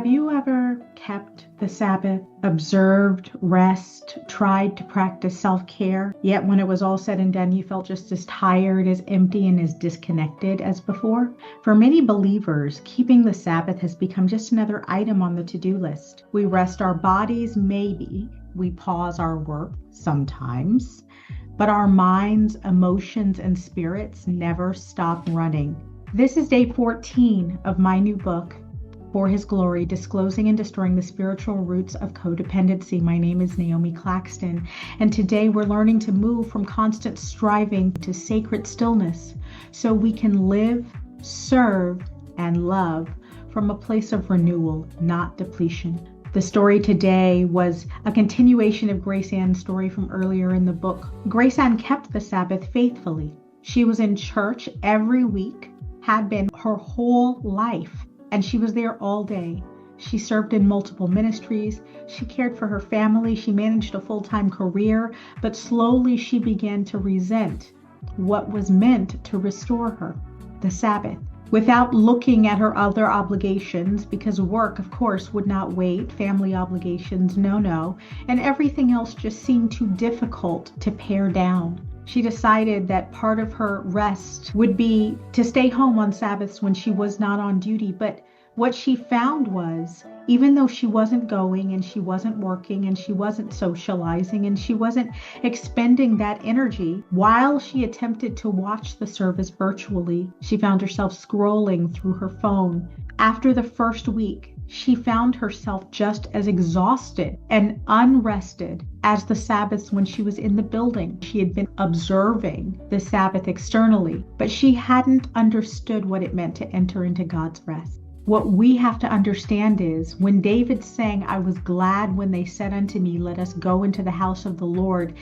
Have you ever kept the Sabbath, observed rest, tried to practice self-care, yet when it was all said and done, you felt just as tired, as empty, and as disconnected as before? For many believers, keeping the Sabbath has become just another item on the to-do list. We rest our bodies, maybe. We pause our work, sometimes. But our minds, emotions, and spirits never stop running. This is day 14 of my new book, For His Glory, Disclosing and Destroying the Spiritual Roots of Codependency. My name is Naomi Claxton, and today we're learning to move from constant striving to sacred stillness so we can live, serve, and love from a place of renewal, not depletion. The story today was a continuation of Grace Ann's story from earlier in the book. Grace Ann kept the Sabbath faithfully. She was in church every week, had been her whole life, and she was there all day. She served in multiple ministries. She cared for her family. She managed a full-time career, but slowly she began to resent what was meant to restore her, the Sabbath, without looking at her other obligations, because work, of course, would not wait, family obligations, no, and everything else just seemed too difficult to pare down. She decided that part of her rest would be to stay home on Sabbaths when she was not on duty. But what she found was, even though she wasn't going and she wasn't working and she wasn't socializing and she wasn't expending that energy, while she attempted to watch the service virtually, she found herself scrolling through her phone. After the first week, she found herself just as exhausted and unrested as the Sabbaths when she was in the building. She had been observing the Sabbath externally, but she hadn't understood what it meant to enter into God's rest. What we have to understand is when David sang, "I was glad when they said unto me, let us go into the house of the Lord,"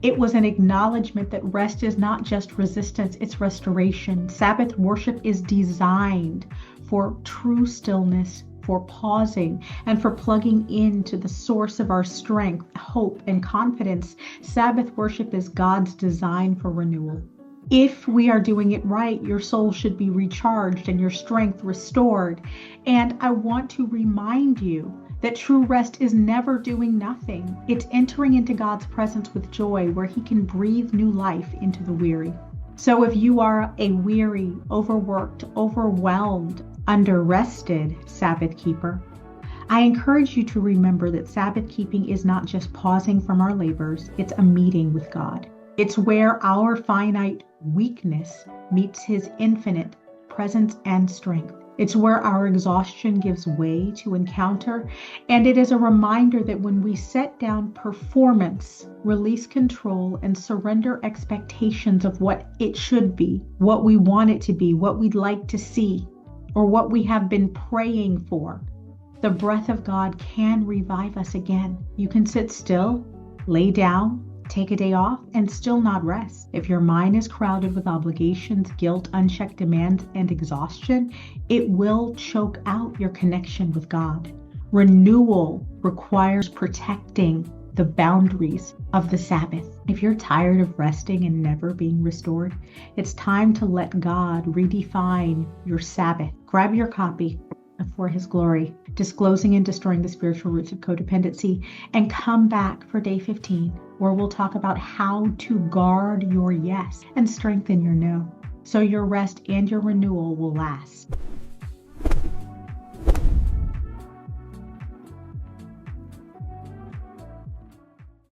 it was an acknowledgement that rest is not just resistance, it's restoration. Sabbath worship is designed for true stillness, for pausing, and for plugging into the source of our strength, hope, and confidence. Sabbath worship is God's design for renewal. If we are doing it right, your soul should be recharged and your strength restored. And I want to remind you that true rest is never doing nothing. It's entering into God's presence with joy, where He can breathe new life into the weary. So if you are a weary, overworked, overwhelmed, under-rested Sabbath keeper, I encourage you to remember that Sabbath keeping is not just pausing from our labors, it's a meeting with God. It's where our finite weakness meets His infinite presence and strength. It's where our exhaustion gives way to encounter, and it is a reminder that when we set down performance, release control, and surrender expectations of what it should be, what we want it to be, what we'd like to see, or what we have been praying for, the breath of God can revive us again. You can sit still, lay down, take a day off, and still not rest. If your mind is crowded with obligations, guilt, unchecked demands, and exhaustion, it will choke out your connection with God. Renewal requires protecting the boundaries of the Sabbath. If you're tired of resting and never being restored, it's time to let God redefine your Sabbath. Grab your copy of For His Glory, Disclosing and Destroying the Spiritual Roots of Codependency, and come back for day 15, where we'll talk about how to guard your yes and strengthen your no, so your rest and your renewal will last.